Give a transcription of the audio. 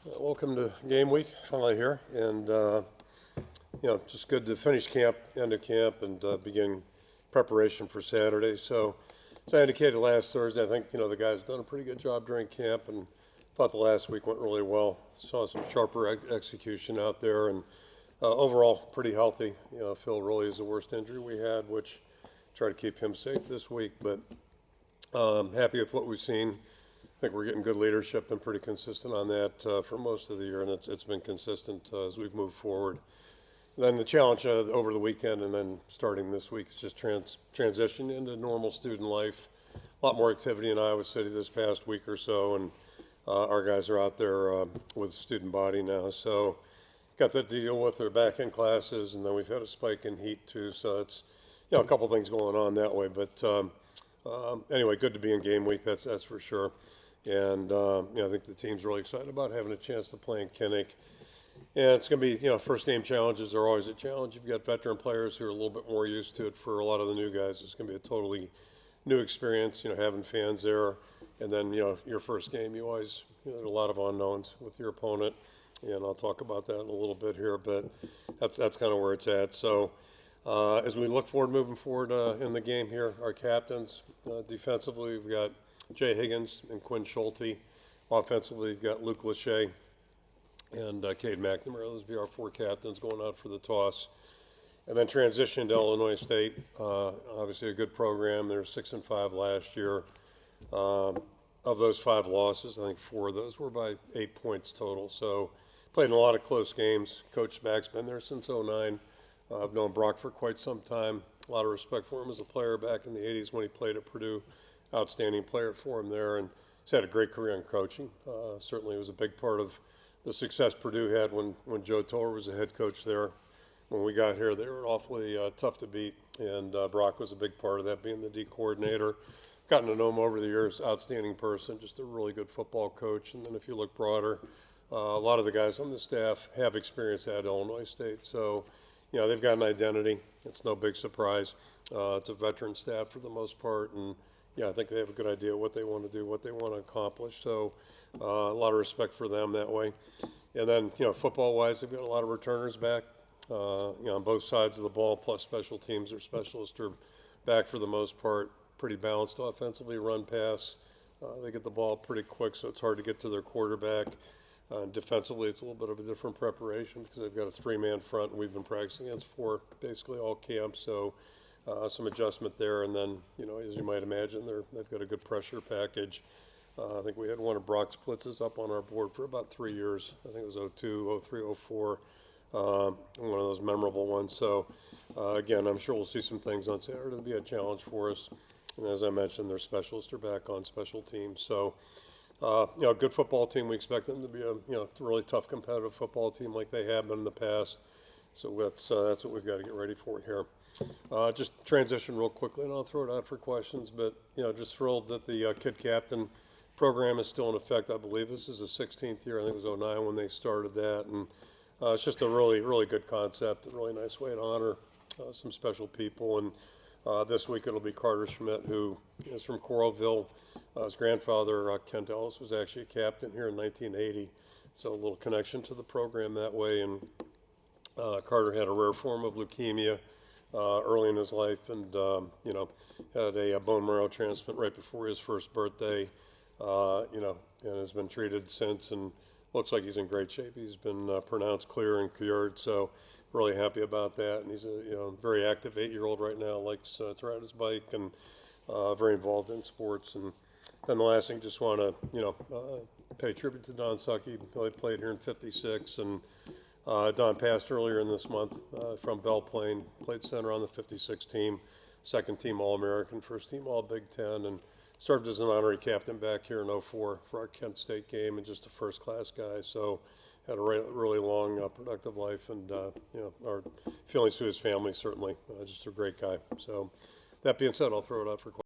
Welcome to game week, finally here, and just good to finish camp, end of camp, and begin preparation for Saturday. So, as I indicated last Thursday, I think the guys done a pretty good job during camp, and thought the last week went really well. Saw some sharper execution out there, and overall pretty healthy. Phil really is the worst injury we had, which try to keep him safe this week, but happy with what we've seen. I think we're getting good leadership and pretty consistent on that for most of the year, and it's been consistent as we've moved forward. Then the challenge over the weekend and then starting this week is just transition into normal student life. A lot more activity in Iowa City this past week or so, and our guys are out there with student body now. So got that to deal with their back-end classes, and then we've had a spike in heat too. So it's a couple things going on that way. But anyway, good to be in game week. That's for sure. And I think the team's really excited about having a chance to play in Kinnick. And it's going to be, first game challenges are always a challenge. You've got veteran players who are a little bit more used to it. For a lot of the new guys, it's going to be a totally new experience, having fans there. And then, your first game, you always, there's a lot of unknowns with your opponent. And I'll talk about that in a little bit here, but that's kind of where it's at. So as we look forward, moving forward in the game here, our captains, defensively, we've got Jay Higgins and Quinn Schulte. Offensively, we've got Luke Lachey and Cade McNamara. Those will be our four captains going out for the toss. And then transitioning to Illinois State, obviously a good program. They were 6-5 last year. Of those 5 losses, I think 4 of those were by 8 points total. So played in a lot of close games. Coach Mack's been there since '09. I've known Brock for quite some time. A lot of respect for him as a player back in the '80s when he played at Purdue. Outstanding player for him there, and he's had a great career in coaching. Certainly was a big part of the success Purdue had when Joe Torre was the head coach there. When we got here, they were awfully tough to beat, and Brock was a big part of that, being the D coordinator. Gotten to know him over the years, outstanding person, just a really good football coach. And then if you look broader, a lot of the guys on the staff have experience at Illinois State. So, they've got an identity. It's no big surprise. It's a veteran staff for the most part, and I think they have a good idea what they want to do, what they want to accomplish. So a lot of respect for them that way. And then, football-wise, they've got a lot of returners back, on both sides of the ball, plus special teams. Their specialists are back for the most part, pretty balanced offensively, run, pass. They get the ball pretty quick, so it's hard to get to their quarterback. Defensively, it's a little bit of a different preparation because they've got a 3-man front, and we've been practicing against 4 basically all camp. So some adjustment there, and then, as you might imagine, they've got a good pressure package. I think we had one of Brock's blitzes up on our board for about 3 years. I think it was '02, '03, '04, one of those memorable ones. So, again, I'm sure we'll see some things on Saturday that'll be a challenge for us. And as I mentioned, their specialists are back on special teams. So, a good football team. We expect them to be a really tough competitive football team like they have been in the past. So that's what we've got to get ready for here. Just transition real quickly, and I'll throw it out for questions. But just thrilled that the kid captain program is still in effect. I believe this is the 16th year. I think it was '09 when they started that, and it's just a really, really good concept. A really nice way to honor some special people. And this week it'll be Carter Schmidt, who is from Coralville. His grandfather, Kent Ellis, was actually a captain here in 1980. So a little connection to the program that way. And Carter had a rare form of leukemia early in his life, and had a bone marrow transplant right before his first birthday. And has been treated since, and looks like he's in great shape. He's been pronounced clear and cured, so really happy about that. And he's a very active 8-year-old right now. Likes to ride his bike, and very involved in sports. And then the last thing, just want to pay tribute to Don Sucky. He played here in '56, and Don passed earlier in this month from Belle Plaine, played center on the '56 team, second team All-American, first team All-Big Ten, and served as an honorary captain back here in '04 for our Kent State game, and just a first-class guy. So had a really long, productive life, and our feelings to his family, certainly. Just a great guy. So that being said, I'll throw it out for questions.